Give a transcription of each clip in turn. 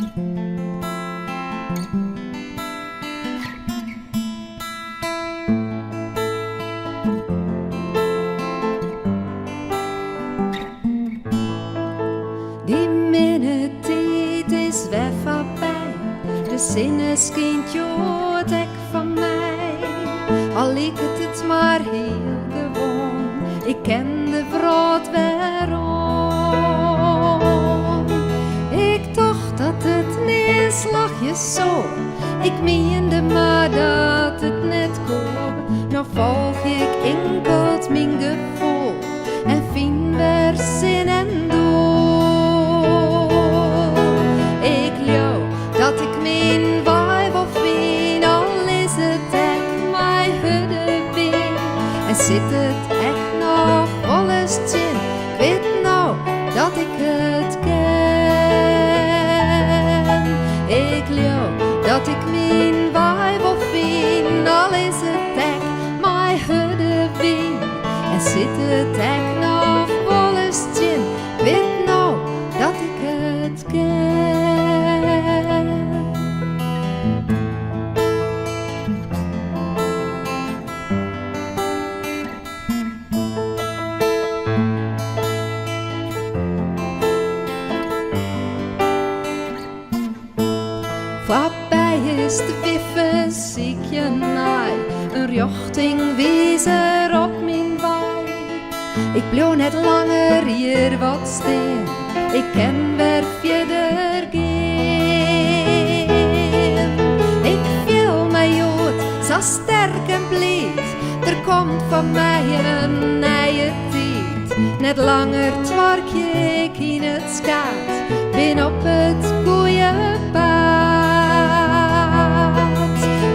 Die minnetijd is weg voorbij, de zinnen schijnt jood ek van mij. Al liek het maar heel gewoon, ik ken de brood waarom. Ik dacht dat het niet slagje zo, ik meende maar dat het net kon. Nou volg ik enkel mijn gevoel en vind weer zin en doel. Ik jou dat ik mijn waai wil vind, al is het echt mijn hudde win. En zit het echt nog vol eens in, ik weet nou dat ik het ken. Ik jou dat ik mijn waai wil vind, al is het echt mijn hudde win. En zit het echt nog vol eens in, ik weet nou dat ik het ken. Voorbij is de wiffen, zie ik je naai, een richtingwijzer op mijn waai. Ik bleef net langer hier wat steen, ik ken weer verder gaan. Ik voel mij goed, zo sterk en blij, er komt van mij een nieuwe tijd. Net langer twerk ik in het skaat, ben op het goeie paard.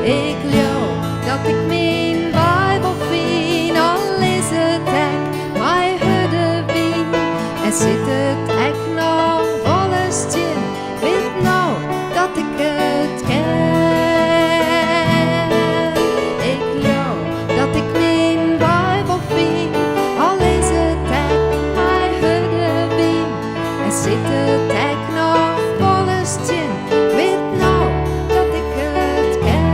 Ik geloof dat ik mijn Bijbel vind, al is het echt mijn hudde wien. En zit het echt nog vol eens in, weet nou dat ik het ken. Ik geloof dat ik mijn Bijbel vind, al is het echt mijn hudde wien. En zit het echt nog vol eens in, weet nou dat ik het ken.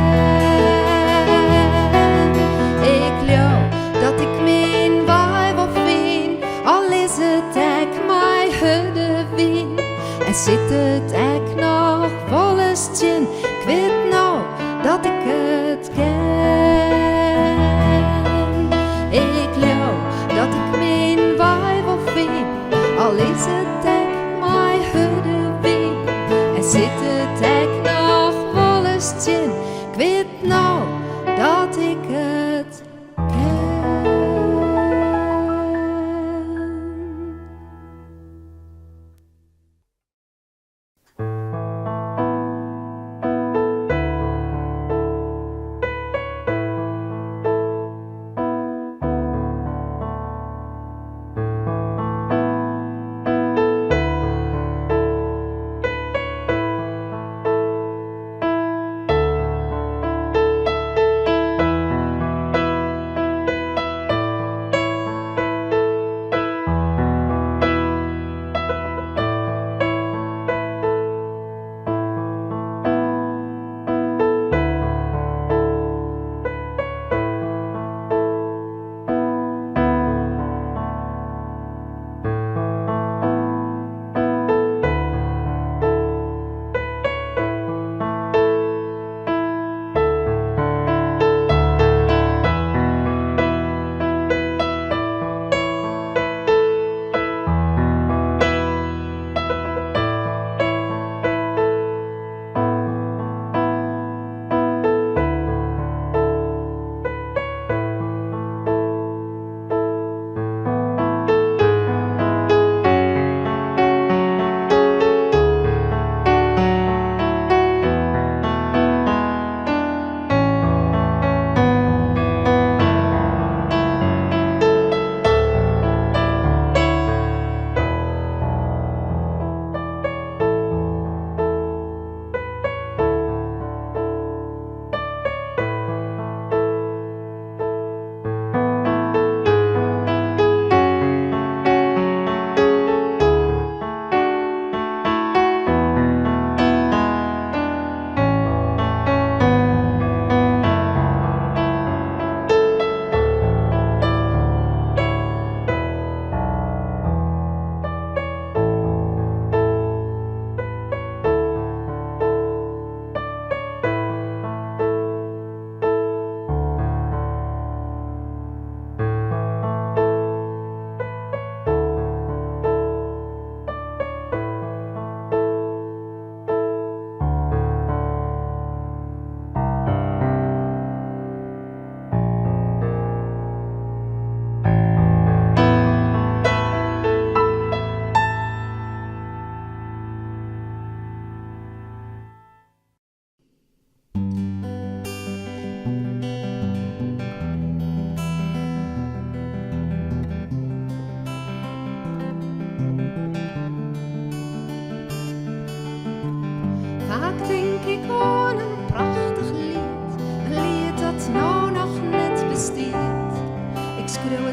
Ik geloof dat ik mijn Bijbel vind, al is het echt mijn hudde wien. En zit het echt nog vol eens in, ik weet nou dat ik het ken. Ik geloof dat ik mijn Bijbel vind, al is het echt mijn hudde wien. En zit het echt nog vol eens in, ik weet nou dat ik het ken.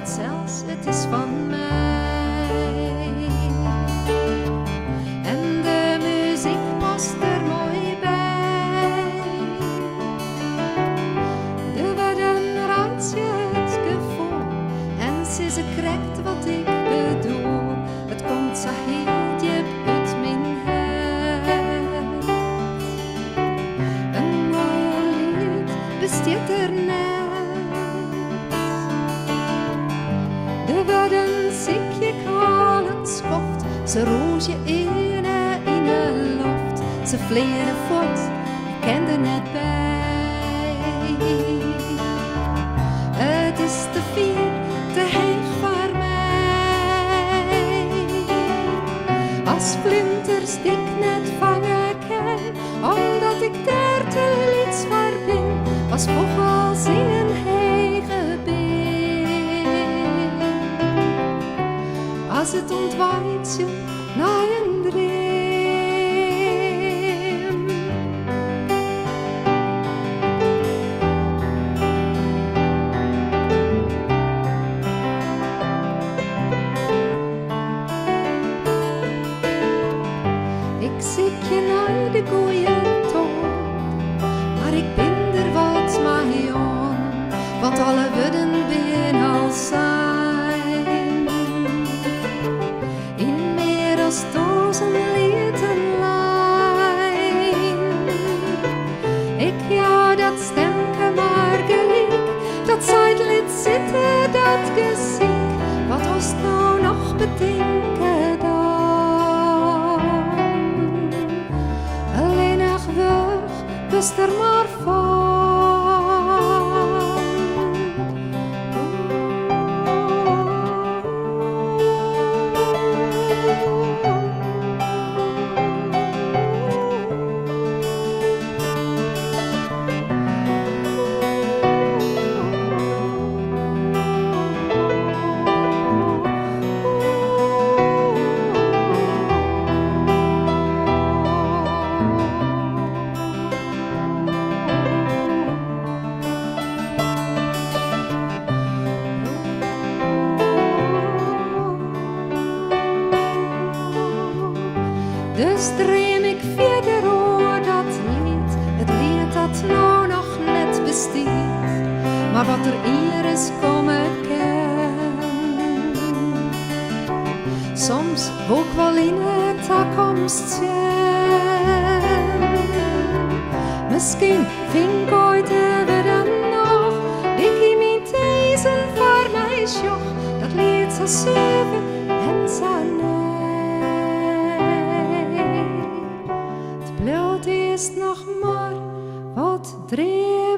het zelfs, het is van mij. En de muziek moest er mooi bij. Er werd een randje het gevoel en ze krijgt wat ik bedoel. Het komt zo heel diep uit mijn hart. Een mooier lied bestaat er net. Er werd een ziekje kalend schoft, ze roosje in de loft. Ze vleerde voort, ik kende net bij. Het is te veel, te heeg voor mij. Als vlinders die ik net vangen kan, omdat ik daar te liets voor ben, als vogel zingen hege ben. Als het ontwaait je naar een dream. Ik zie je naar de goeie toon, maar ik ben er wat mee aan, want alle woorden ben al zijn. In meer dan 1000 lieden lijn. Ik jou dat stemke maar gelijk, dat zij het lied zitten, dat gezicht, wat ons nou nog bedenken dan. Alleen nog weg, best er maar van. Dus dream ik verder over dat lied, het lied dat nou nog net bestaat, maar wat er hier is komen kan. Soms ook wel in het toekomst zijn. Misschien vind ik ooit we dan nog, dik in mijn deze voor mij sjoch, dat lied zo zuiver en zo bloed is nog maar wat dreef.